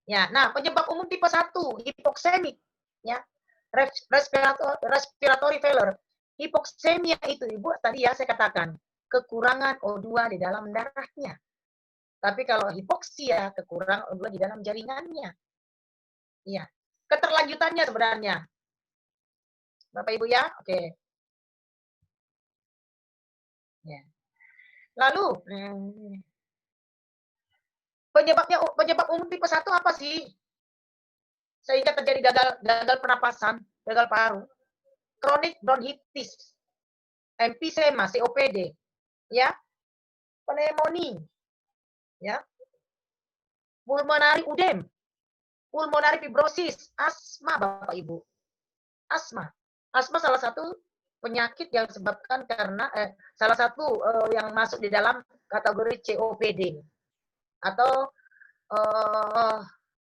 Ya, nah penyebab umum tipe 1 hipoksemik, ya, respiratory failure. Hipoksemia itu Ibu tadi ya saya katakan kekurangan O2 di dalam darahnya. Tapi kalau hipoksia kekurangan O2 di dalam jaringannya. Iya. Keterlanjutannya sebenarnya. Bapak Ibu ya, oke. Ya. Lalu penyebab umum tipe 1 apa sih? Sehingga terjadi gagal pernapasan, gagal paru. Kronik bronkitis, emfisema, COPD, ya, pneumonia, ya, pulmonari udem, pulmonari fibrosis, asma Bapak Ibu. Asma. Asma salah satu penyakit yang disebabkan karena salah satu yang masuk di dalam kategori COPD atau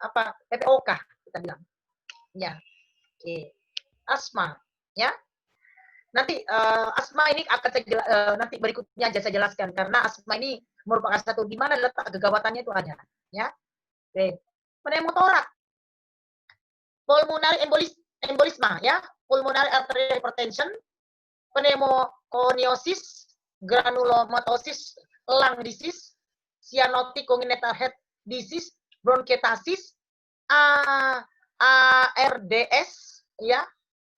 apa PPOK kita bilang. Ya. Oke. Asma, ya. Nanti asma ini akan nanti berikutnya saya jelaskan karena asma ini merupakan satu gimana letak kegawatannya itu ada, ya. Oke. Pneumotorak, pulmonary embolisma, ya, pulmonary arterial hypertension, pneumoconiosis, granulomatosis, lung disease, cyanotic congenital heart disease, bronchiectasis, ARDS, ya,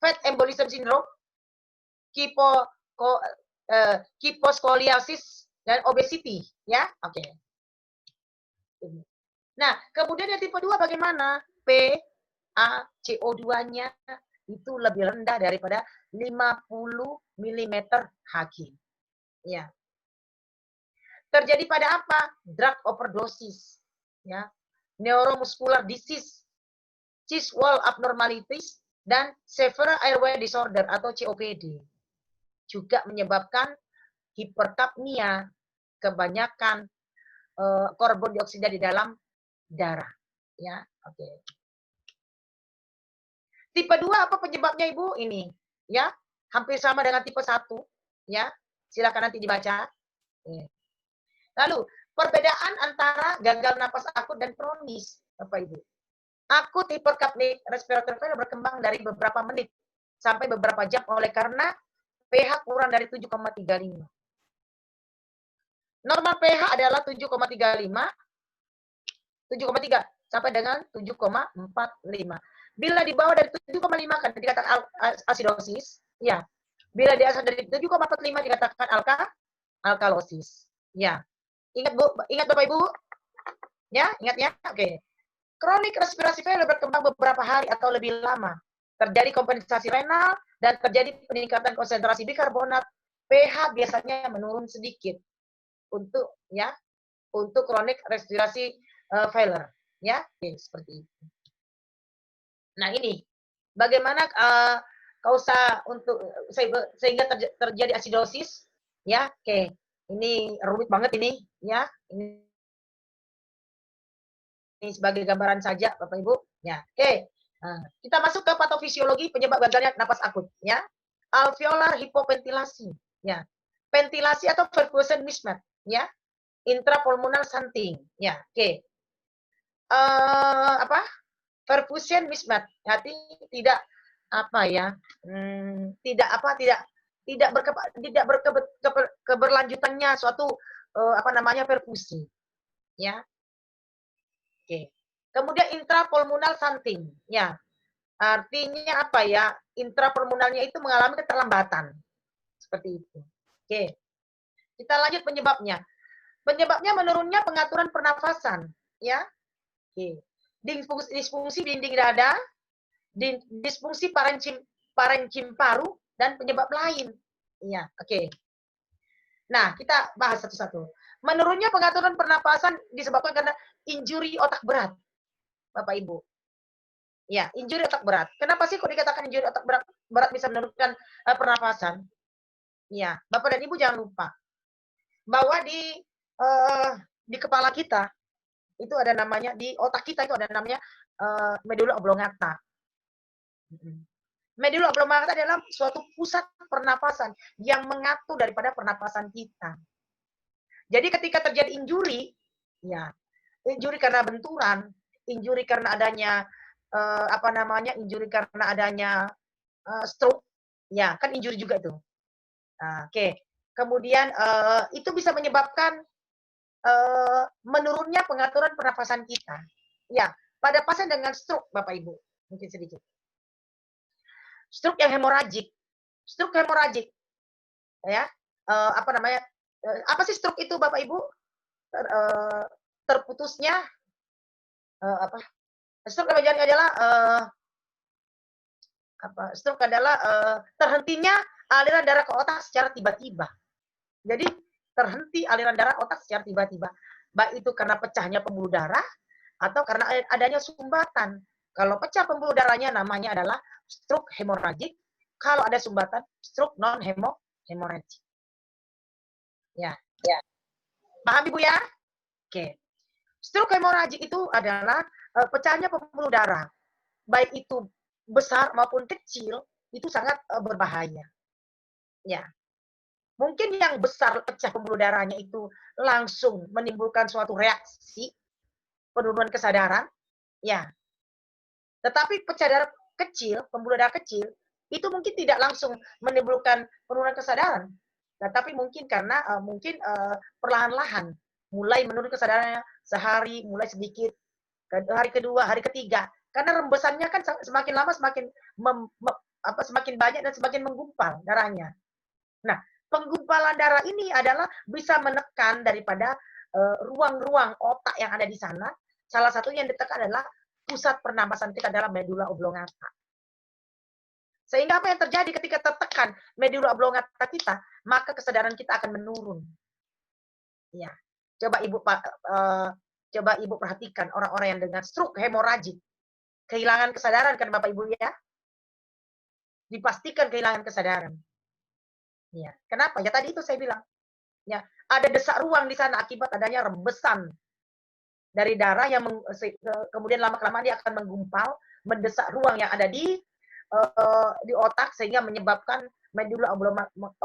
fat embolism syndrome, kyphoscoliosis dan obesity, ya. Oke. Nah, kemudian yang tipe 2 bagaimana? PaCO2-nya itu lebih rendah daripada 50 mm Hg. Ya. Terjadi pada apa? Drug overdoses, ya. Neuromuscular disease, chest wall abnormalities, dan severe airway disorder atau COPD. Juga menyebabkan hiperkapnia, kebanyakan karbon dioksida di dalam darah, ya. Oke. Tipe 2 apa penyebabnya Ibu? Ini, ya. Hampir sama dengan tipe 1, ya. Silakan nanti dibaca. Lalu, perbedaan antara gagal napas akut dan kronis, Bapak Ibu. Akut hiperkapnik respiratory failure berkembang dari beberapa menit sampai beberapa jam oleh karena pH kurang dari 7,35. Normal pH adalah 7,35, 7,3 sampai dengan 7,45. Bila di bawah dari 7,5 kan dikatakan asidosis, ya. Bila di atas dari 7,45 dikatakan alkalosis. Ya. Ingat Bu, ingat Bapak Ibu? Ya, ingat ya? Oke. Kronik respirasi failure berkembang beberapa hari atau lebih lama. Terjadi kompensasi renal dan terjadi peningkatan konsentrasi bikarbonat. pH biasanya menurun sedikit untuk ya untuk kronik respirasi failure, ya. Oke, seperti itu. Nah, ini bagaimana kausa untuk sehingga terjadi asidosis, ya. Oke. Ini rumit banget ini, ya. Ini sebagai gambaran saja, Bapak Ibu. Ya, oke. Nah, kita masuk ke patofisiologi penyebab gagalnya napas akut, ya. Alveolar hipoventilasi, ya. Ventilasi atau perfusion mismatch, ya. Intrapulmonal shunting, ya. Oke. Apa? Perfusion mismatch, arti tidak apa ya? Tidak keberlanjutannya suatu apa namanya perfusi, ya. Oke. Kemudian intrapulmonal shunting, ya. Artinya apa ya? Intrapulmonalnya itu mengalami keterlambatan. Seperti itu. Oke. Kita lanjut penyebabnya. Penyebabnya menurunnya pengaturan pernafasan, ya. Oke. Disfungsi dinding dada, disfungsi parenkim paru, dan penyebab lain. Iya, oke. Nah, kita bahas satu-satu. Menurunnya pengaturan pernapasan disebabkan karena injuri otak berat, Bapak Ibu. Ya, injuri otak berat. Kenapa sih kok dikatakan injuri otak berat bisa menurunkan pernapasan? Ya, Bapak dan Ibu jangan lupa bahwa di kepala kita itu ada namanya, di otak kita itu ada namanya medula oblongata. Medula oblongata adalah suatu pusat pernapasan yang mengatur daripada pernapasan kita. Jadi ketika terjadi injuri, ya, injuri karena benturan, injury karena adanya apa namanya, injury karena adanya stroke, ya kan injury juga itu. Nah, oke. Kemudian itu bisa menyebabkan menurunnya pengaturan pernafasan kita. Ya, pada pasien dengan stroke, Bapak Ibu, mungkin sedikit. Stroke yang hemoragik, ya, apa namanya? Apa sih stroke itu, Bapak Ibu? Terputusnya apa? Stroke adalah stroke adalah terhentinya aliran darah ke otak secara tiba-tiba. Jadi terhenti aliran darah otak secara tiba-tiba. Baik itu karena pecahnya pembuluh darah atau karena adanya sumbatan. Kalau pecah pembuluh darahnya namanya adalah stroke hemoragik. Kalau ada sumbatan, stroke non hemoragik. Ya, ya. Paham Ibu ya? Oke. Stroke hemoragik itu adalah pecahnya pembuluh darah. Baik itu besar maupun kecil, itu sangat berbahaya. Ya. Mungkin yang besar pecah pembuluh darahnya itu langsung menimbulkan suatu reaksi penurunan kesadaran, ya. Tetapi pecah darah kecil, pembuluh darah kecil, itu mungkin tidak langsung menimbulkan penurunan kesadaran, tetapi mungkin karena perlahan-lahan mulai menurun kesadarannya sehari, mulai sedikit, hari kedua, hari ketiga, karena rembesannya kan semakin lama semakin semakin banyak dan semakin menggumpal darahnya. Nah, penggumpalan darah ini adalah bisa menekan daripada ruang-ruang otak yang ada di sana. Salah satunya yang ditekan adalah pusat pernapasan kita adalah medula oblongata. Sehingga apa yang terjadi ketika tertekan medula oblongata kita, maka kesadaran kita akan menurun. Ya, coba Ibu perhatikan orang-orang yang dengan stroke hemoragik, kehilangan kesadaran kan Bapak Ibu ya? Dipastikan kehilangan kesadaran. Ya, kenapa? Ya tadi itu saya bilang. Ya, ada desak ruang di sana akibat adanya rembesan dari darah yang kemudian lama-kelamaan dia akan menggumpal, mendesak ruang yang ada di otak sehingga menyebabkan medula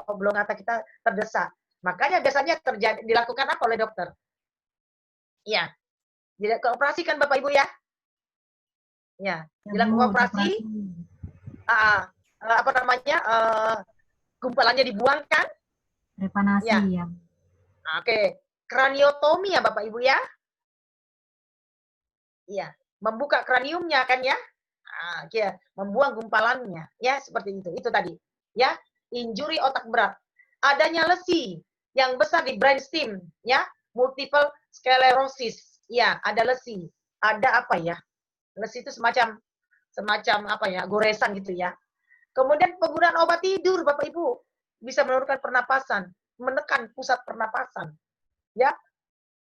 oblongata kita terdesak. Makanya biasanya dilakukan apa oleh dokter? Iya, dioperasikan Bapak Ibu ya. Ya, dilakukan operasi. Apa namanya? Gumpalannya dibuangkan. Trepanasi ya. Oke, kraniotomi ya Bapak Ibu ya. Iya, membuka kraniumnya kan ya. Ya, membuang gumpalannya ya, seperti itu. Itu tadi. Ya, injury otak berat. Adanya lesi yang besar di brainstem ya, multiple sclerosis. Ya, ada lesi. Ada apa ya? Lesi itu semacam apa ya? Goresan gitu ya. Kemudian penggunaan obat tidur Bapak Ibu bisa menurunkan pernapasan, menekan pusat pernapasan. Ya.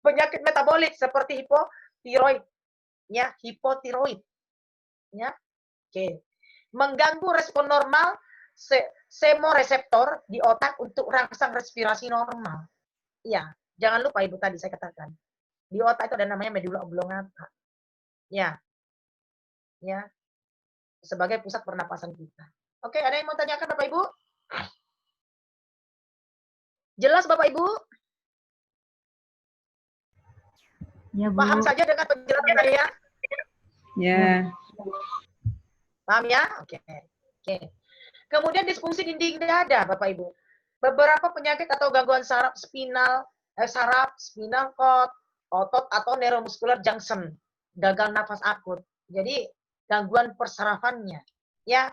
Penyakit metabolik seperti hipotiroid ya, hipotiroid ya. Oke. Mengganggu respon normal semoreseptor di otak untuk rangsang respirasi normal. Ya, jangan lupa Ibu tadi saya katakan. Di otak itu ada namanya medula oblongata. Ya. Ya. Sebagai pusat pernapasan kita. Oke, ada yang mau tanyakan Bapak Ibu? Jelas Bapak Ibu? Ya, Bu. Paham saja dengan penjelasan saya? Ya. Paham ya? Oke. Oke. Kemudian disfungsi dinding dada, Bapak Ibu. Beberapa penyakit atau gangguan saraf spinal cord, otot atau neuromuscular junction, gagal nafas akut. Jadi gangguan persarafannya. Ya.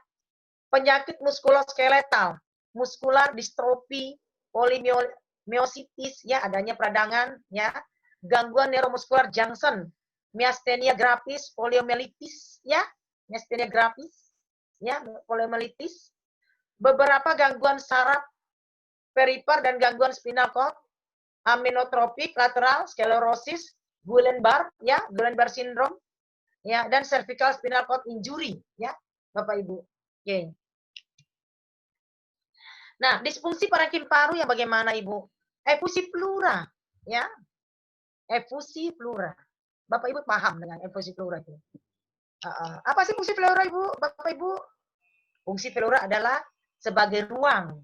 Penyakit muskuloskeletal, muskular distrofi, polymyositis, ya adanya peradangan, ya. Gangguan neuromuscular junction, myasthenia gravis, poliomyelitis, ya. Myasthenia gravis, ya, poliomyelitis. Beberapa gangguan saraf perifer dan gangguan spinal cord, amenotropik lateral sclerosis, Guillain-Barré ya, Guillain-Barré syndrome ya, dan cervical spinal cord injury ya, Bapak Ibu. Oke. Nah, disfungsi parenkim paru yang bagaimana Ibu? Efusi pleura ya. Efusi pleura. Bapak Ibu paham dengan efusi pleura itu? Apa sih fungsi pleura Ibu? Bapak Ibu? Fungsi pleura adalah sebagai ruang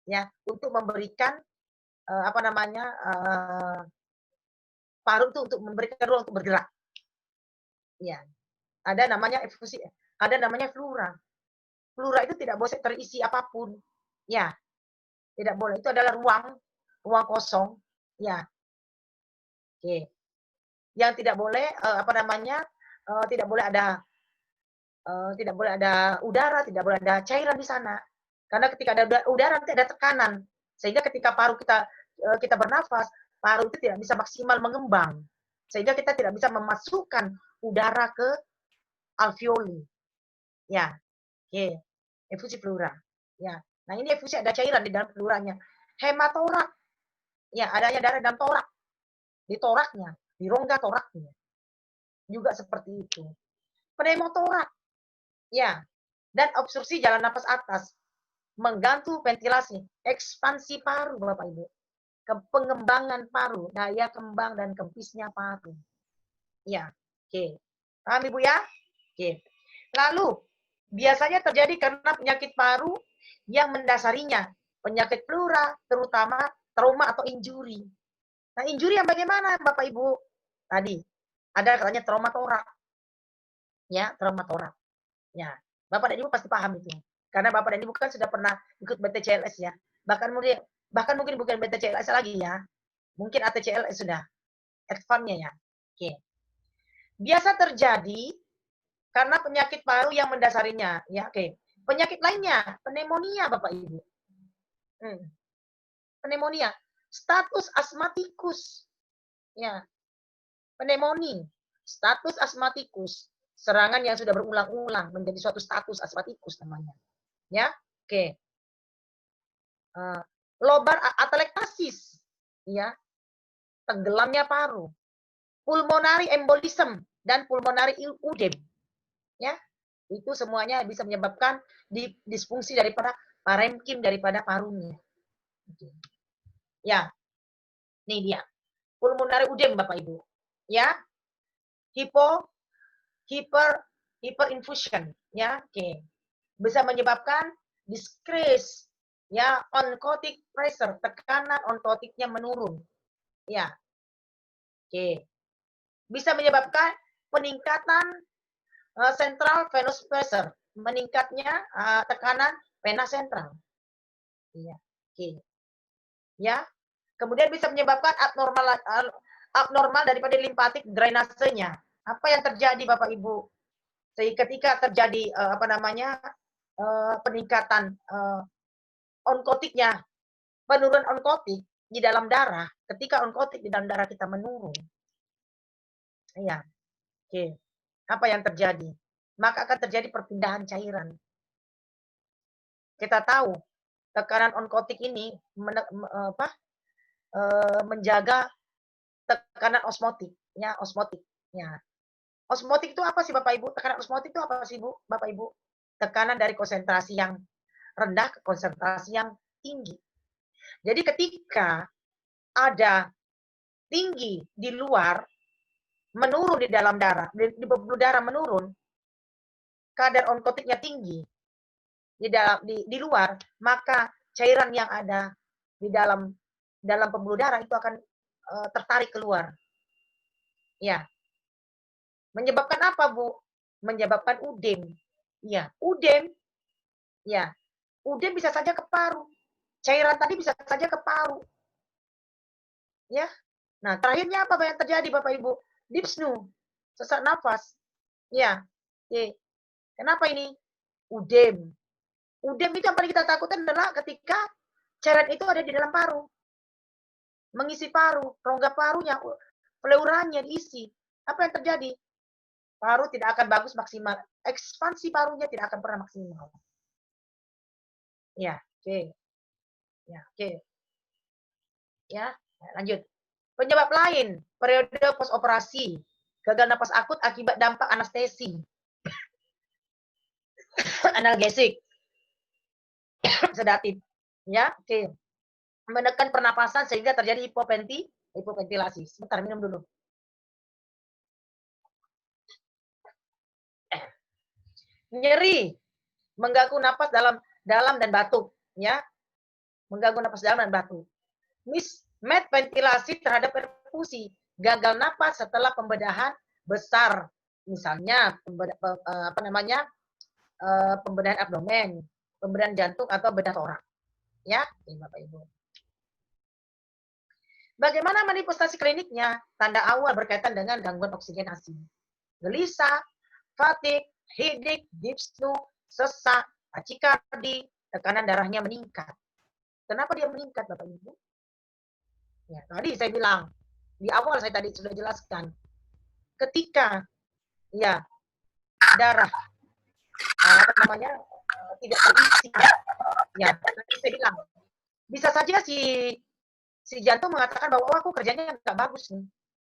ya untuk memberikan apa namanya paru itu untuk memberikan ruang untuk bergerak Ya, ada namanya efusi, ada namanya pleura. Pleura itu tidak boleh terisi apapun. Ya, tidak boleh. Itu adalah ruang kosong. Ya, oke. Yang tidak boleh apa namanya? Tidak boleh ada udara, tidak boleh ada cairan di sana. Karena ketika ada udara nanti ada tekanan. Sehingga ketika paru kita bernafas, paru itu tidak bisa maksimal mengembang. Sehingga kita tidak bisa memasukkan udara ke alveoli. Ya, oke. Efusi pleura. Ya. Nah, ini efusi ada cairan di dalam pleuranya. Hematorak. Ya, adanya darah dalam torak. Di toraknya, di rongga toraknya. Juga seperti itu. Pneumotorak. Ya, dan obstruksi jalan nafas atas, mengganggu ventilasi, ekspansi paru, Bapak Ibu, pengembangan paru, daya kembang dan kempisnya paru. Ya, oke. Paham Ibu ya? Oke. Lalu, biasanya terjadi karena penyakit paru yang mendasarinya, penyakit pleura, terutama trauma atau injuri. Nah, injuri yang bagaimana, Bapak Ibu? Tadi, ada katanya trauma torak. Ya, trauma torak. Ya, Bapak dan Ibu pasti paham itu. Karena Bapak dan Ibu kan sudah pernah ikut BTCLS ya. Bahkan mungkin bukan BTCLS lagi ya. Mungkin ATCLS sudah. Advance-nya ya. Oke. Biasa terjadi karena penyakit paru yang mendasarinya. Ya, oke. Penyakit lainnya, pneumonia Bapak Ibu. Pneumonia. Status asmatikus. Ya. Pneumonia. Status asmatikus. Serangan yang sudah berulang-ulang menjadi suatu status asmatikus namanya. Ya, oke. Lobar atelektasis, ya, tenggelamnya paru. Pulmonary embolism dan pulmonary udem, ya, itu semuanya bisa menyebabkan disfungsi daripada parenkim daripada parunya. Ya, ini dia. Pulmonary udem Bapak Ibu, ya, hyperinfusion, ya, oke. Bisa menyebabkan decrease, ya, oncotic pressure, tekanan oncotiknya menurun, ya, oke. Bisa menyebabkan peningkatan central venous pressure, meningkatnya tekanan vena sentral, ya, oke, ya. Kemudian bisa menyebabkan abnormal daripada limpatik drainasenya. Apa yang terjadi Bapak Ibu? Sehingga ketika terjadi peningkatan onkotiknya, penurunan onkotik di dalam darah, ketika onkotik di dalam darah kita menurun, ya, oke, apa yang terjadi? Maka akan terjadi perpindahan cairan. Kita tahu tekanan onkotik ini menjaga tekanan osmotik, ya, osmotik, ya. Osmotik itu apa sih Bapak Ibu? Tekanan osmotik itu apa sih Bu, Bapak Ibu? Tekanan dari konsentrasi yang rendah ke konsentrasi yang tinggi. Jadi ketika ada tinggi di luar, menurun di dalam darah, di pembuluh darah menurun, kadar onkotiknya tinggi di luar, maka cairan yang ada di dalam pembuluh darah itu akan tertarik keluar. Ya. Menyebabkan apa, Bu? Menyebabkan udem. Ya, udem. Ya. Udem bisa saja ke paru. Cairan tadi bisa saja ke paru. Ya. Nah, terakhirnya apa yang terjadi Bapak Ibu? Dyspnea, sesak nafas. Ya. Oke. Kenapa ini? Udem. Udem itu yang paling kita takutkan adalah ketika cairan itu ada di dalam paru. Mengisi paru, rongga parunya, pleuranya diisi. Apa yang terjadi? Paru tidak akan bagus maksimal. Ekspansi parunya tidak akan pernah maksimal. Ya, oke. Ya, oke. Ya, lanjut. Penyebab lain, periode postoperasi, gagal napas akut akibat dampak anestesi, analgesik, sedatif. Ya, oke. Menekan pernapasan sehingga terjadi hipoventilasi. Sebentar, minum dulu. Nyeri, mengganggu napas dalam dan batuk, ya. Mengganggu napas dalam dan batuk. Mismatch ventilasi terhadap perfusi, gagal napas setelah pembedahan besar Misalnya pembedahan abdomen, pembedahan jantung atau bedah torak. Ya, ini Bapak Ibu. Bagaimana manifestasi kliniknya? Tanda awal berkaitan dengan gangguan oksigenasi. Gelisah, fatigue, headache, dyspnea, sesak, takikardi, tekanan darahnya meningkat. Kenapa dia meningkat, Bapak Ibu? Ya, tadi saya bilang, di awal saya tadi sudah jelaskan. Ketika ya darah tidak terisi, ya tadi saya bilang bisa saja si jantung mengatakan bahwa aku kerjanya nggak bagus nih,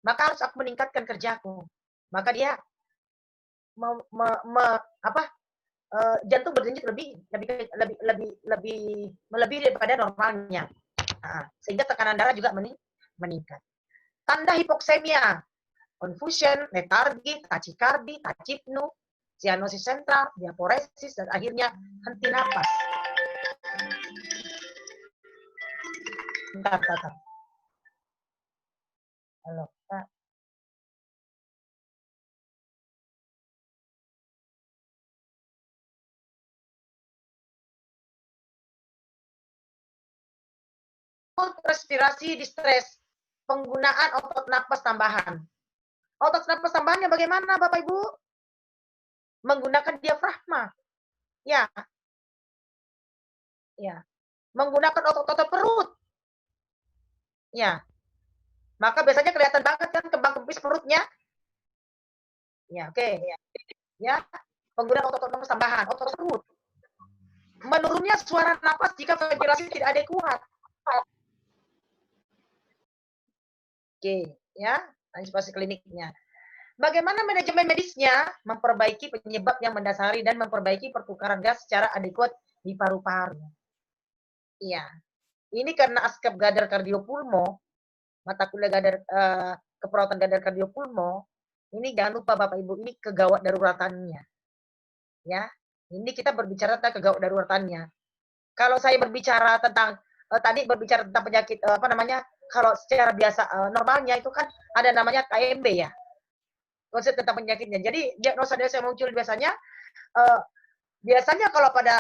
maka harus aku meningkatkan kerjaku, maka dia jantung berdenyut lebih melebihi daripada normalnya, sehingga tekanan darah juga meningkat. Tanda hipoksemia, confusion, letargi, takikardi, tachipnu, cyanosis sentral, diaporesis, dan akhirnya henti napas. Bentar. Halo, Pak. Respirasi distres, penggunaan otot napas tambahan. Otot napas tambahannya bagaimana, Bapak Ibu? Menggunakan diafragma. Ya. Menggunakan otot-otot perut. Ya. Maka biasanya kelihatan banget kan kembang kempis perutnya. Ya, oke. Ya. Penggunaan otot-otot napas tambahan, otot perut. Menurunnya suara napas jika ventilasi tidak adekuat. Oke, ya, antisipasi kliniknya. Bagaimana manajemen medisnya? Memperbaiki penyebab yang mendasari dan memperbaiki pertukaran gas secara adekuat di paru-paru. Iya, ini karena ASKAP Gadar Kardiopulmo, mata kuliah keperawatan Gadar Kardiopulmo, ini jangan lupa Bapak Ibu, ini kegawat daruratannya. Ya, ini kita berbicara tentang kegawat daruratannya. Kalau saya berbicara tentang tadi berbicara tentang penyakit kalau secara biasa normalnya itu kan ada namanya KMB ya, konsep tentang penyakitnya. Jadi diagnosa yang muncul biasanya kalau pada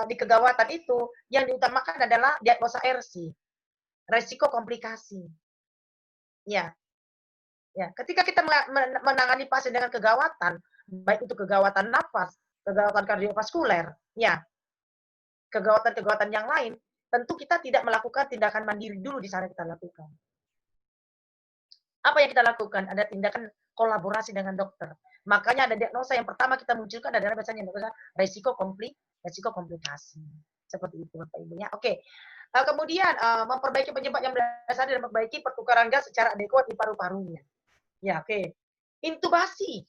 di kegawatan itu yang diutamakan adalah diagnosa RC, resiko komplikasi. Ya, ketika kita menangani pasien dengan kegawatan, baik itu kegawatan nafas, kegawatan kardiovaskuler, ya, kegawatan-kegawatan yang lain, tentu kita tidak melakukan tindakan mandiri dulu di sana kita lakukan. Apa yang kita lakukan? Ada tindakan kolaborasi dengan dokter. Makanya ada diagnosa yang pertama kita munculkan adalah biasanya resiko komplikasi. Seperti itu Bapak Ibu ya. Oke. Kemudian memperbaiki penyebab yang berdasar dan memperbaiki pertukaran gas secara adekuat di paru-parunya. Ya, oke. Intubasi.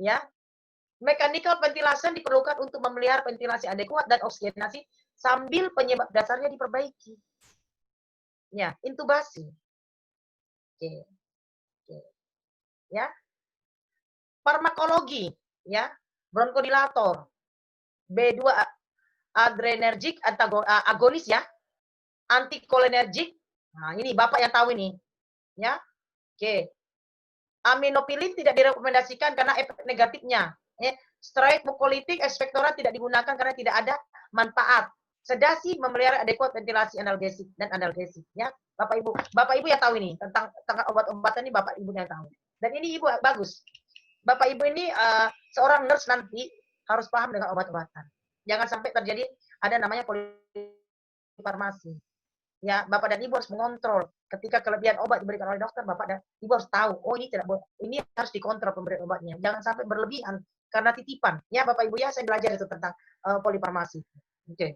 Ya. Mechanical ventilation diperlukan untuk memelihara ventilasi adekuat dan oksigenasi sambil penyebab dasarnya diperbaiki. Ya, intubasi. Oke. Ya. Farmakologi, ya. Bronkodilator. B2 adrenergic agonis ya. Antikolinergik. Nah, ini Bapak yang tahu ini. Ya. Oke. Aminopilin tidak direkomendasikan karena efek negatifnya. Steroid mukolitik ekspektorat tidak digunakan karena tidak ada manfaat. Sedasi memelihara adekuat ventilasi analgesik dan analgesik ya. Bapak Ibu yang tahu ini tentang obat-obatan ini Bapak Ibu yang tahu. Dan ini Ibu bagus. Bapak Ibu ini seorang nurse nanti harus paham dengan obat-obatan. Jangan sampai terjadi ada namanya polifarmasi. Ya, Bapak dan Ibu harus mengontrol. Ketika kelebihan obat diberikan oleh dokter, Bapak dan Ibu harus tahu, oh ini tidak boleh, ini harus dikontrol pemberian obatnya. Jangan sampai berlebihan karena titipan. Ya, Bapak Ibu ya, saya belajar itu tentang polifarmasi. Oke.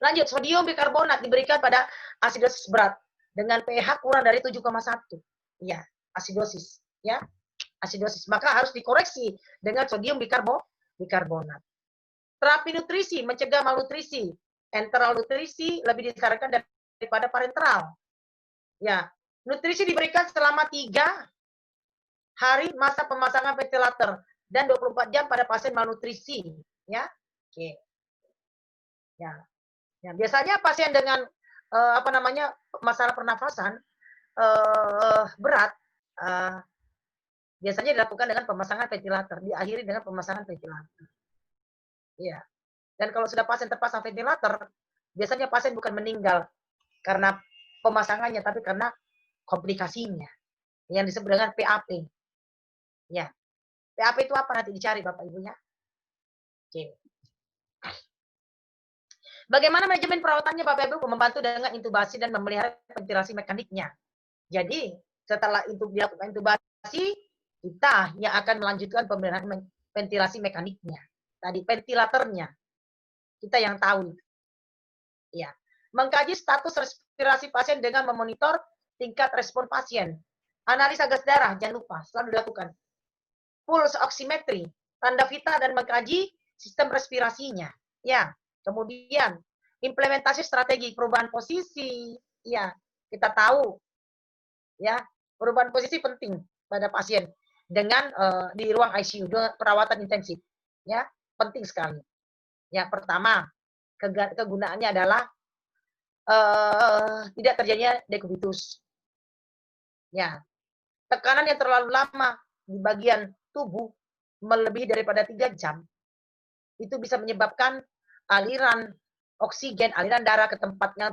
Lanjut, sodium bikarbonat diberikan pada asidosis berat dengan pH kurang dari 7,1. Ya, asidosis, ya. Asidosis, maka harus dikoreksi dengan sodium bikarbonat. Terapi nutrisi mencegah malnutrisi. Enteral nutrisi lebih disarankan daripada parenteral. Ya, nutrisi diberikan selama 3 hari masa pemasangan ventilator dan 24 jam pada pasien malnutrisi. Ya, oke. Ya, biasanya pasien dengan masalah pernafasan berat biasanya dilakukan dengan pemasangan ventilator, diakhiri dengan pemasangan ventilator. Ya. Dan kalau sudah pasien terpasang ventilator, biasanya pasien bukan meninggal karena pemasangannya, tapi karena komplikasinya yang disebut dengan PAP. Ya. PAP itu apa? Nanti dicari Bapak Ibunya. Oke. Bagaimana manajemen perawatannya Bapak Ibu? Membantu dengan intubasi dan memelihara ventilasi mekaniknya. Jadi, setelah itu dilakukan intubasi, kita yang akan melanjutkan pemeliharaan ventilasi mekaniknya. Tadi ventilatornya, kita yang tahu. Ya. Mengkaji status respirasi pasien dengan memonitor tingkat respon pasien. Analisa gas darah, jangan lupa, selalu dilakukan. Pulse oximetry, tanda vital dan mengkaji sistem respirasinya. Ya. Kemudian implementasi strategi perubahan posisi. Ya, kita tahu ya, perubahan posisi penting pada pasien dengan di ruang ICU perawatan intensif. Ya, penting sekali. Ya, pertama, kegunaannya adalah tidak terjadinya dekubitus. Ya, tekanan yang terlalu lama di bagian tubuh melebihi daripada 3 jam itu bisa menyebabkan aliran oksigen, aliran darah ke tempat yang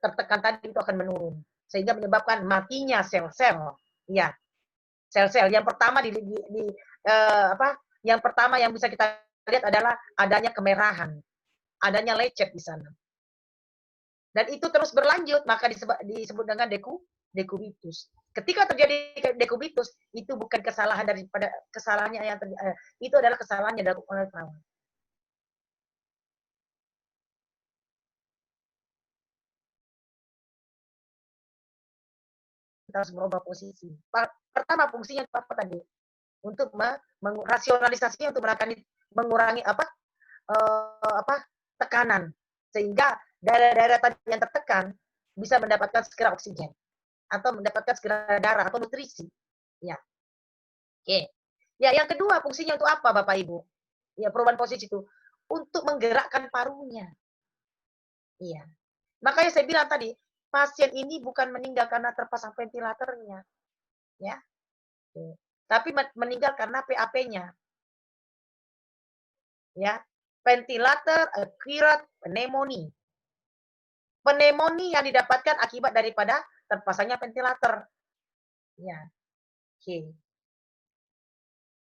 tertekan tadi itu akan menurun sehingga menyebabkan matinya sel-sel. Ya, sel-sel yang pertama yang pertama yang bisa kita lihat adalah adanya kemerahan, adanya lecet di sana. Dan itu terus berlanjut, maka disebut dengan dekubitus. Ketika terjadi dekubitus, itu bukan kesalahan daripada kesalahannya yang itu adalah kesalahan yang dilakukan oleh perawat. Kita harus merubah posisi. Pertama fungsinya apa tadi? Untuk rasionalisasinya untuk mengurangi tekanan sehingga daerah-daerah tadi yang tertekan bisa mendapatkan segera oksigen atau mendapatkan segera darah atau nutrisi. Ya. Oke. Ya, yang kedua fungsinya untuk apa Bapak Ibu? Ya, perubahan posisi itu untuk menggerakkan parunya. Iya. Makanya saya bilang tadi, pasien ini bukan meninggal karena terpasang ventilatornya. Ya. Oke. Tapi meninggal karena PAP-nya. Ya. Ventilator acquired pneumonia. Pneumonia yang didapatkan akibat daripada terpasangnya ventilator. Ya. Oke.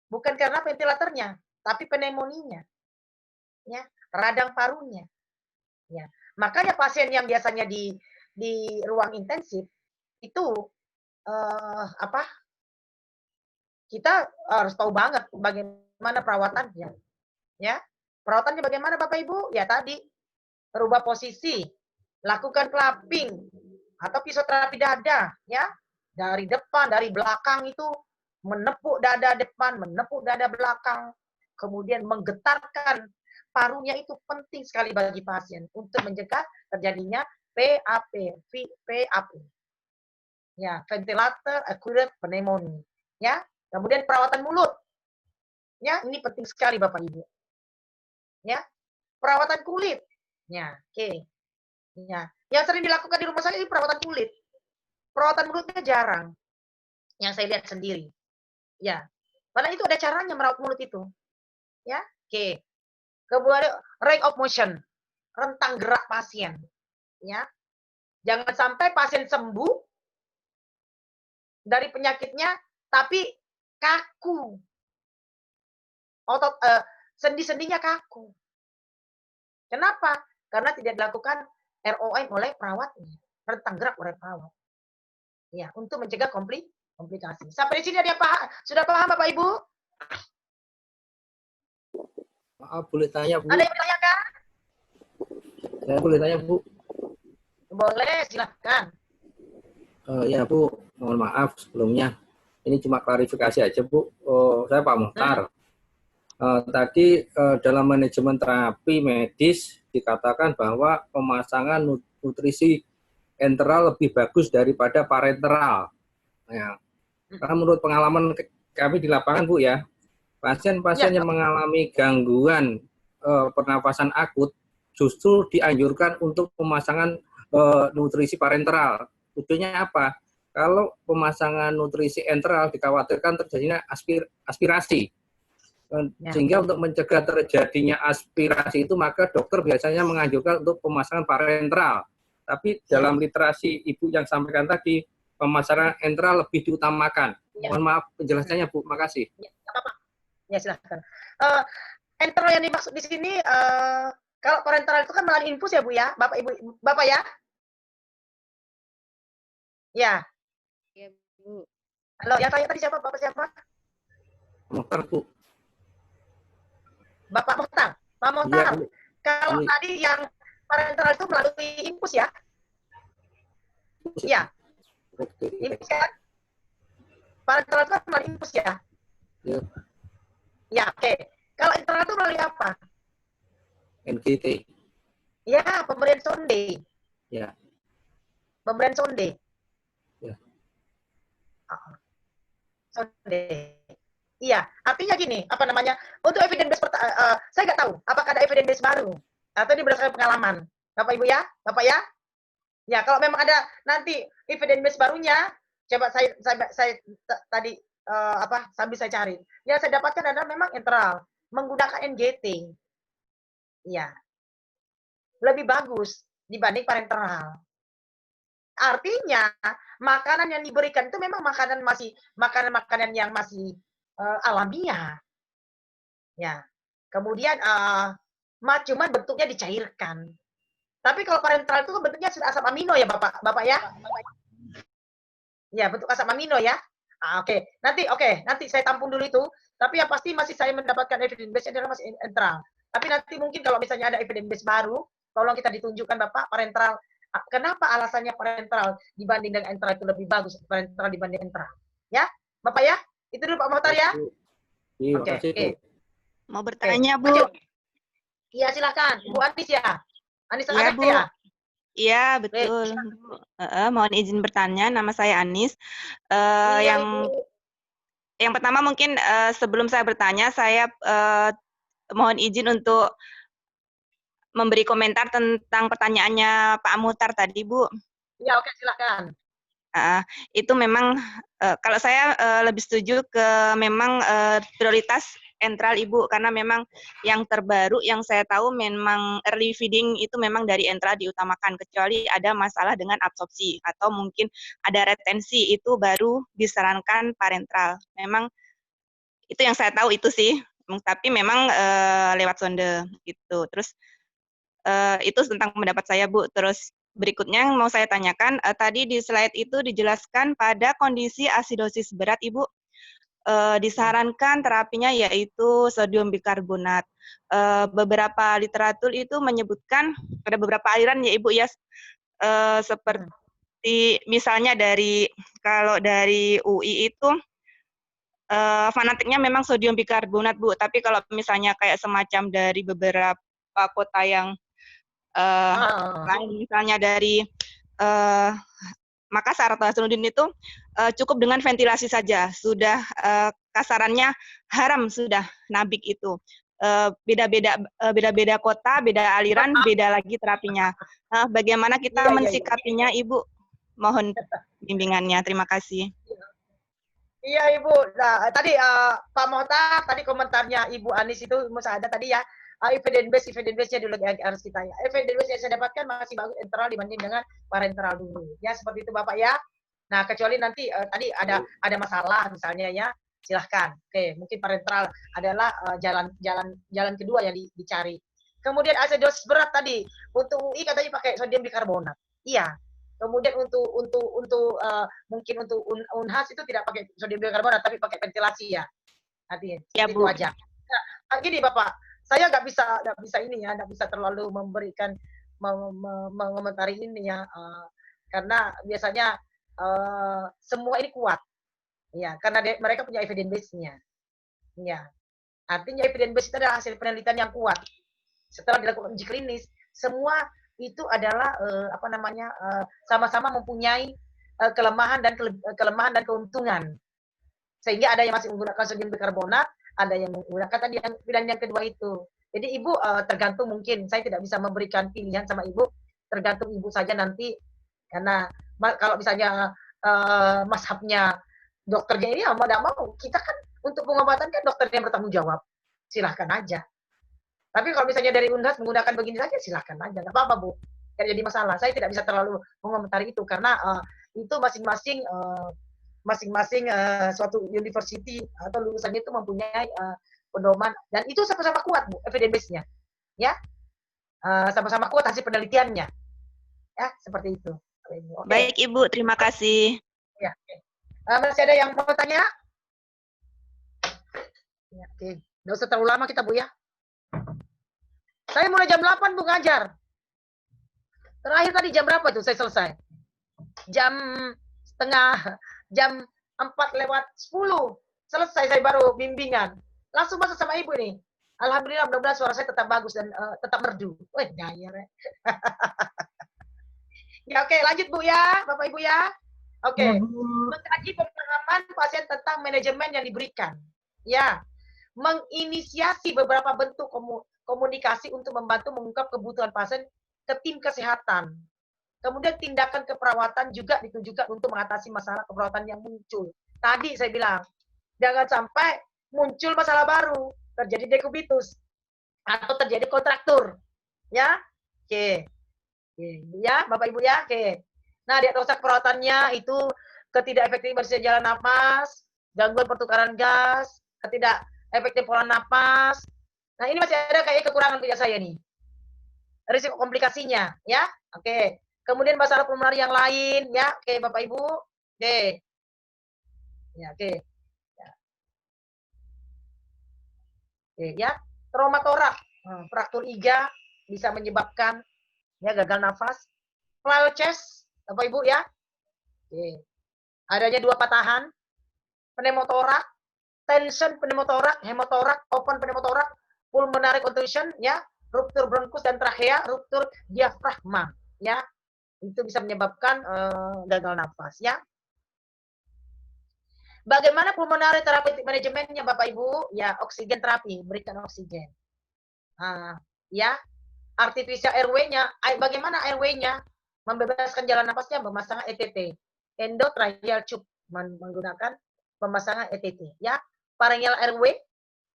Bukan karena ventilatornya, tapi pneumonia. Ya, radang parunya. Ya. Makanya pasien yang biasanya di ruang intensif itu kita harus tahu banget bagaimana perawatannya. Ya. Perawatannya bagaimana Bapak Ibu? Ya tadi rubah posisi, lakukan clapping atau fisioterapi dada, ya. Dari depan, dari belakang itu menepuk dada depan, menepuk dada belakang, kemudian menggetarkan parunya itu penting sekali bagi pasien untuk mencegah terjadinya PAP. Ya, ventilator acquired pneumonia. Ya, kemudian perawatan mulut. Ya, ini penting sekali Bapak Ibu. Ya, perawatan kulit. Ya, oke. Ya, yang sering dilakukan di rumah sakit ini perawatan kulit. Perawatan mulutnya jarang. Yang saya lihat sendiri. Ya. Padahal itu ada caranya merawat mulut itu. Ya, oke. Kemudian range of motion, rentang gerak pasien. Ya. Jangan sampai pasien sembuh dari penyakitnya tapi kaku. Otot sendi-sendinya kaku. Kenapa? Karena tidak dilakukan ROM oleh perawatnya, rentang gerak oleh perawat. Ya, untuk mencegah komplikasi. Sampai di sini ada yang paham? Sudah paham Bapak Ibu? Maaf, boleh tanya Bu? Ada yang bertanyakan? Saya boleh tanya Bu? Boleh, silahkan. Ya Bu, mohon maaf sebelumnya. Ini cuma klarifikasi aja Bu. Saya Pak Muhtar. Tadi dalam manajemen terapi medis dikatakan bahwa pemasangan nutrisi enteral lebih bagus daripada parenteral. Ya. Karena menurut pengalaman kami di lapangan Bu ya, pasien-pasien yang mengalami gangguan pernafasan akut justru dianjurkan untuk pemasangan nutrisi parenteral. Tujuannya apa? kalau pemasangan nutrisi enteral dikhawatirkan terjadinya aspirasi. Sehingga untuk mencegah terjadinya aspirasi itu, maka dokter biasanya menganjurkan untuk pemasangan parenteral. Tapi dalam literasi Ibu yang sampaikan tadi, pemasangan enteral lebih diutamakan. Mohon maaf penjelasannya, Bu. Makasih. Ya, apa-apa. Ya, silahkan. Enteral yang dimaksud di sini, kalau parenteral itu kan melalui infus ya, Bu ya? Bapak, Ibu, Bapak ya? Ya. Iya, Bu. Halo, yang tanya tadi siapa? Bapak siapa? Mohtar, Bu. Bapak Mohtar. Pak Mohtar. Iya, Kalau ini. tadi yang parenteral itu melalui infus ya? Iya. Infus kan? Parenteral itu kan melalui infus ya? Ya. Ya, oke. Kalau internal itu melalui apa? NGT. Ya, pemberian sonde. Ya. Pemberian sonde. Ya. Sonde. Iya, artinya gini, apa namanya? Untuk evidence base, saya nggak tahu apakah ada evidence base baru atau ini berdasarkan pengalaman. Bapak Ibu ya? Bapak ya? Ya, kalau memang ada nanti evidence base barunya, coba saya tadi sambil saya cari. Yang saya dapatkan adalah memang enteral menggunakan NGT. Iya. Lebih bagus dibanding parenteral. Artinya, makanan yang diberikan itu memang makanan yang masih alamiah. Ya. Kemudian cuman bentuknya dicairkan. Tapi kalau parenteral itu bentuknya sudah asam amino ya, Bapak ya? Ya, bentuk asam amino ya. Oke. Nanti saya tampung dulu itu. Tapi yang pasti masih saya mendapatkan evidence base adalah masih enteral. Tapi nanti mungkin kalau misalnya ada evidence base baru, tolong kita ditunjukkan Bapak parenteral. Kenapa alasannya parenteral dibanding dengan enteral itu lebih bagus parenteral dibanding enteral? Ya, Bapak ya? Itu dulu Pak Mohtar ya? Iya, Oke. Mau bertanya, Bu? Iya, silakan. Bu Anis ya? Anis Iya, ada Bu. ya? Iya, betul. Mohon izin bertanya, nama saya Anis. Iya, Yang pertama mungkin sebelum saya bertanya, saya mohon izin untuk memberi komentar tentang pertanyaannya Pak Muhtar tadi, Bu. Iya, oke, silakan. Itu memang kalau saya lebih setuju ke memang prioritas enteral Ibu, karena memang yang terbaru yang saya tahu memang early feeding itu memang dari enteral diutamakan, kecuali ada masalah dengan absorpsi atau mungkin ada retensi, itu baru disarankan parenteral. Memang itu yang saya tahu itu sih, tapi memang lewat sonde gitu. Terus itu tentang pendapat saya, Bu. Terus berikutnya yang mau saya tanyakan, tadi di slide itu dijelaskan pada kondisi asidosis berat, Ibu, disarankan terapinya yaitu sodium bikarbonat. Beberapa literatur itu menyebutkan, ada beberapa aliran ya Ibu ya, seperti misalnya kalau dari UI itu, fanatiknya memang sodium bikarbonat, Bu. Tapi kalau misalnya kayak semacam dari beberapa kota yang lain, misalnya dari Makassar atau Hasanuddin itu cukup dengan ventilasi saja, sudah kasarannya haram sudah nabik itu. Beda-beda kota, beda aliran, beda lagi terapinya. Bagaimana kita mensikapinya, Ibu? Mohon bimbingannya. Terima kasih. Iya Ibu. Nah, tadi Pak Mohtar tadi komentarnya Ibu Anis itu ada tadi ya. Evidence base-nya dulu harus kita ya. Evidence base yang saya dapatkan masih bagus enteral dibanding dengan parenteral dulu. Ya seperti itu Bapak ya. Nah kecuali nanti tadi ada masalah misalnya ya, silahkan. Oke, mungkin parenteral adalah jalan kedua yang dicari. Kemudian asidosis berat tadi untuk UI katanya pakai sodium bikarbonat. Iya. Kemudian mungkin untuk Unhas itu tidak pakai sodium bikarbonat tapi pakai ventilasi ya. Artinya ya, itu aja. Nah, gini Bapak. Saya nggak bisa terlalu memberikan mengomentari ini ya, karena biasanya semua ini kuat, ya, karena mereka punya evidence base-nya, ya. Artinya evidence base itu adalah hasil penelitian yang kuat. Setelah dilakukan uji klinis, semua itu adalah sama-sama mempunyai kelemahan dan keuntungan. Sehingga ada yang masih menggunakan sodium bikarbonat, ada yang menggunakan tadi yang pilihan yang kedua itu. Jadi Ibu tergantung, mungkin saya tidak bisa memberikan pilihan sama Ibu, tergantung Ibu saja nanti. Karena kalau misalnya mazhabnya dokternya ini mau tidak mau. Kita kan untuk pengobatan kan dokter yang bertanggung jawab. Silahkan aja. Tapi kalau misalnya dari Unhas menggunakan begini saja, silahkan aja. Nggak apa-apa, Bu. Tidak jadi masalah. Saya tidak bisa terlalu mengomentari itu karena itu masing-masing suatu university atau lulusannya itu mempunyai pedoman dan itu sama-sama kuat, Bu, evidence base-nya. Ya. Sama-sama kuat hasil penelitiannya. Ya, seperti itu. Okay. Baik, Ibu. Terima kasih. Ya. Masih ada yang mau tanya? Ya, oke. Nggak usah terlalu lama kita, Bu, ya. Saya mulai jam 8, Bu, ngajar. Terakhir tadi jam berapa tuh saya selesai? Jam 4:04. Selesai saya baru bimbingan. Langsung masuk sama Ibu nih. Alhamdulillah, mudah-mudahan suara saya tetap bagus dan tetap merdu. Wih, daya, ya. Ya, oke, lanjut, Bu, ya. Bapak Ibu, ya. Oke. Ya, Bu. Mengkaji pemahaman pasien tentang manajemen yang diberikan. Ya. Menginisiasi beberapa bentuk komunikasi untuk membantu mengungkap kebutuhan pasien ke tim kesehatan. Kemudian tindakan keperawatan juga ditujukan untuk mengatasi masalah keperawatan yang muncul. Tadi saya bilang, jangan sampai muncul masalah baru, terjadi dekubitus atau terjadi kontraktur. Ya, oke. Ya, Bapak Ibu, ya, oke. Nah, diagnosa keperawatannya itu ketidakefektifan bersih jalan nafas, gangguan pertukaran gas, ketidakefektifan pola nafas. Nah, ini masih ada kayak kekurangan punya saya nih. Risiko komplikasinya, ya. Oke. Kemudian masalah pulmoner yang lain, ya. Oke, Bapak Ibu. Oke. Ya, oke. Ya. Oke, ya. Trauma torak, fraktur iga bisa menyebabkan ya gagal nafas. Plyo chest, Bapak Ibu, ya. Oke. Adanya 2 patahan. Pneumotorak, tension pneumotorak, hemotorak, open pneumotorak, pulmonary contusion, ya. Ruptur bronkus dan trachea, ruptur diafragma, ya. Itu bisa menyebabkan gagal nafas, ya. Bagaimana pulmonary therapeutic manajemennya, Bapak Ibu? Ya, oksigen terapi, berikan oksigen. Ya, artificial airway-nya, bagaimana airway-nya? Membebaskan jalan nafasnya, pemasangan ETT, endotracheal tube, menggunakan pemasangan ETT, ya. Pharyngeal airway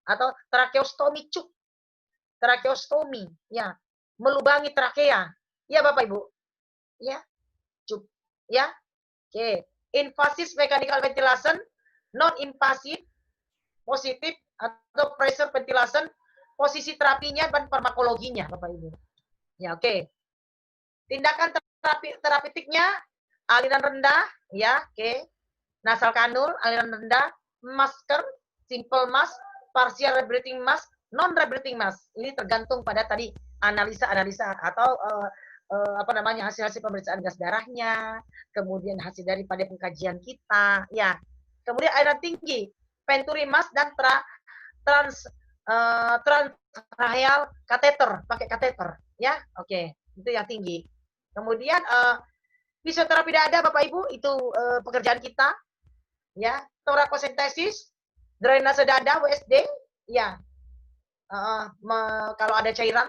atau tracheostomy tube, tracheostomy, ya, melubangi trakea, ya Bapak Ibu, ya, tube, ya, oke. Invasive mechanical ventilation, non-invasive, positif atau pressure ventilation, posisi terapinya dan farmakologinya, Bapak Ibu. Ya, oke. Tindakan terapeutiknya, aliran rendah, ya, oke. Nasal kanul, aliran rendah, masker, simple mask, partial rebreathing mask, non rebreathing mask. Ini tergantung pada tadi analisa atau hasil-hasil pemeriksaan gas darahnya, kemudian hasil daripada pengkajian kita, ya. Kemudian aliran tinggi, venturi mask dan transtracheal kateter, pakai kateter, ya. Oke, itu yang tinggi. Kemudian fisioterapi dada, Bapak Ibu, itu pekerjaan kita, ya. Torakosentesis, drainase dada, WSD, ya. Kalau ada cairan,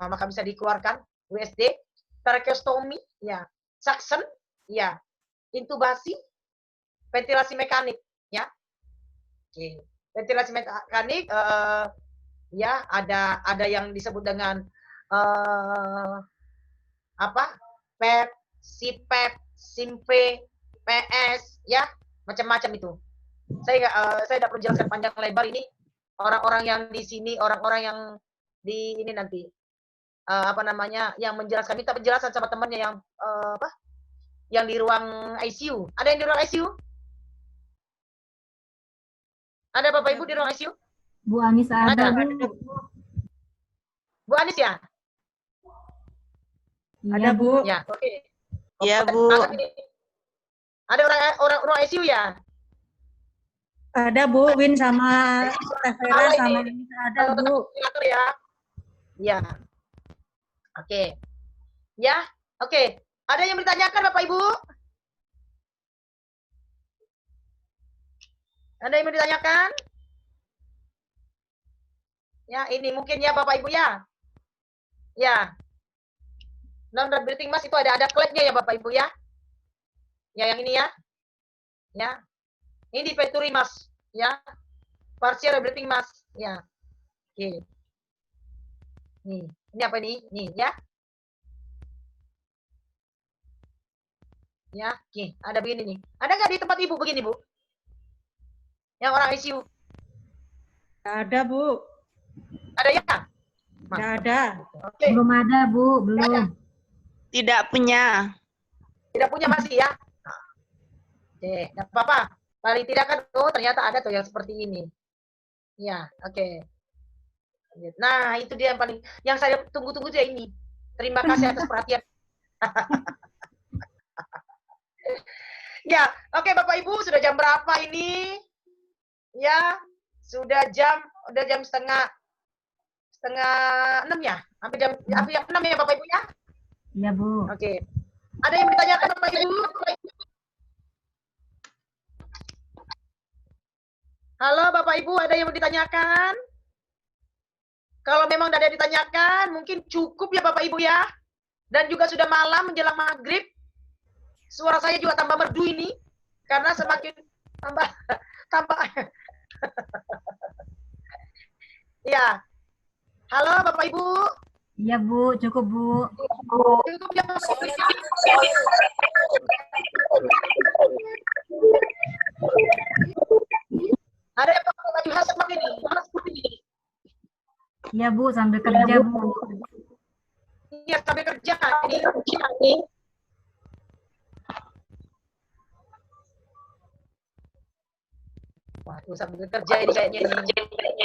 maka bisa dikeluarkan WSD, tracheostomy, ya. Suction, ya. Intubasi, ventilasi mekanik, ya. Oke. Ventilasi mekanik, ya, ada yang disebut dengan PEP, CPEP, SIMPE, PS, ya, macam-macam itu. Saya tidak perlu jelaskan panjang lebar ini. Orang-orang yang di sini, orang-orang yang di ini nanti yang menjelaskan, minta penjelasan sama temannya yang di ruang ICU. Ada yang di ruang ICU? Ada Bapak Ibu di ruang ICU? Bu Anis ada, Bu. Bu Anis, ya? Ada, Bu. Ya, oke. Iya, Bu. Ada orang ICU, ya? Ada, Bu. Win sama Tevera sama Anissa ada, Bu. Ya. Ya. Oke. Ya, oke. Ada yang bertanyakan, Bapak Ibu? Ada yang ditanyakan? Ya, ini mungkin ya Bapak Ibu, ya. Ya. Non-rebreathing mask itu ada klepnya ya Bapak Ibu, ya. Ya, yang ini, ya. Ya. Ini Venturi Mas, ya. Partial reblending Mas, ya. Oke. Nih, ini apa nih? Nih, ya. Ya, oke. Ada begini nih. Ada nggak di tempat Ibu begini, Bu? Yang orang ICU? Nggak ada, Bu. Ada ya? Nggak ada. Oke. Belum ada, Bu. Nggak ada. Belum. Tidak punya. Tidak punya masih ya? Oke, nggak apa-apa. Paling tidak kan, oh ternyata ada tuh yang seperti ini. Ya, oke. Nah, itu dia yang paling, yang saya tunggu-tunggu dia ini. Terima kasih atas perhatian. Ya, oke Bapak Ibu, sudah jam berapa ini? Ya, udah jam setengah 6 ya? Hampir jam 6 ya Bapak Ibu ya? Iya, Bu. Oke. Ada yang ditanyakan Bapak Ibu? Halo Bapak Ibu, ada yang mau ditanyakan? Kalau memang tidak ada yang ditanyakan, mungkin cukup ya Bapak Ibu ya. Dan juga sudah malam menjelang maghrib. Suara saya juga tambah merdu ini. Karena semakin tambah. Ya. Halo Bapak Ibu. Iya, Bu. Cukup, Bu. Cukup ya Bapak Ibu. Ada yang pakai baju hazmat ini? Iya, Bu. Sambil kerja, Bu. Iya, sambil kerja. Ini. Waduh, sambil kerja ini kayaknya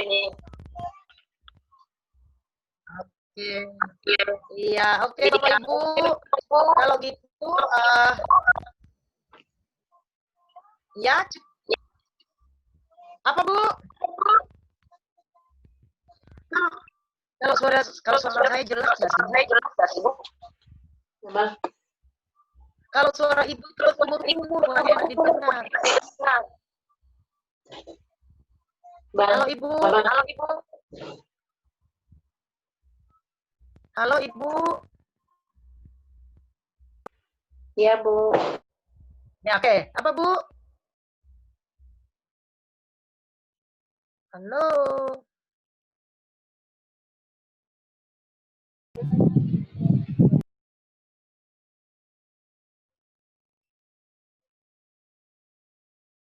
ini. Oke. Iya, oke Bapak Ibu. Kalau gitu, ya. Apa Bu? Kalau suara saya jelas nggak sih Bu? Kalau suara Ibu terus umur enak didengar. Halo Ibu. Halo Ibu. Iya, Bu. Ya, oke. Apa Bu? Halo.